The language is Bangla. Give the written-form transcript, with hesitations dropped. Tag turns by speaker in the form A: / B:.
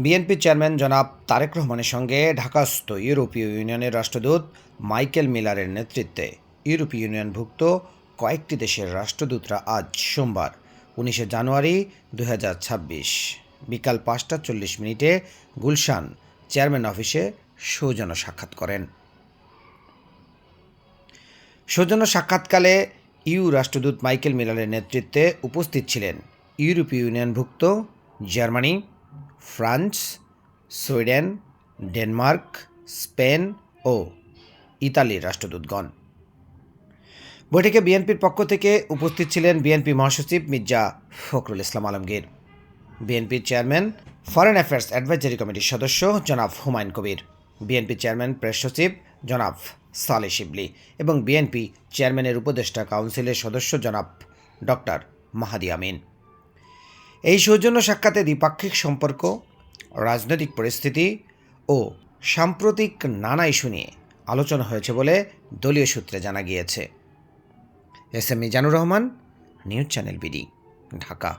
A: বিএনপি চেয়ারম্যান জনাব তারেক রহমানের সঙ্গে ঢাকাস্থ ইউরোপীয় ইউনিয়নের রাষ্ট্রদূত মাইকেল মিলারের নেতৃত্বে ইউরোপীয় ইউনিয়নভুক্ত কয়েকটি দেশের রাষ্ট্রদূতরা আজ সোমবার 19 জানুয়ারি 2026 বিকাল 5:40 গুলশান চেয়ারম্যান অফিসে সৌজন্য সাক্ষাৎ করেন। সৌজন্য সাক্ষাৎকালে ইউ রাষ্ট্রদূত মাইকেল মিলারের নেতৃত্বে উপস্থিত ছিলেন ইউরোপীয় ইউনিয়নভুক্ত Germany, France, Sweden, Denmark, Spain ও ইতালির রাষ্ট্রদূতগণ। বৈঠকে বিএনপির পক্ষ থেকে উপস্থিত ছিলেন বিএনপি মহাসচিব মির্জা ফখরুল ইসলাম আলমগীর, বিএনপির চেয়ারম্যান ফরেন অ্যাফেয়ার্স অ্যাডভাইজারি কমিটির সদস্য জনাব Humayun Kabir, BNP chairman press সচিব জনাব সালেহ শিবলি এবং বিএনপি চেয়ারম্যানের উপদেষ্টা কাউন্সিলের সদস্য জনাব ডক্টর মাহাদি আমিন। এই সৌজন্য সাক্ষাতে দ্বিপাক্ষিক সম্পর্ক, রাজনৈতিক পরিস্থিতি ও সাম্প্রতিক নানা ইস্যু নিয়ে আলোচনা হয়েছে বলে দলীয় সূত্রে জানা গিয়েছে। S M Mizanur Rahman, news channel BD, Dhaka.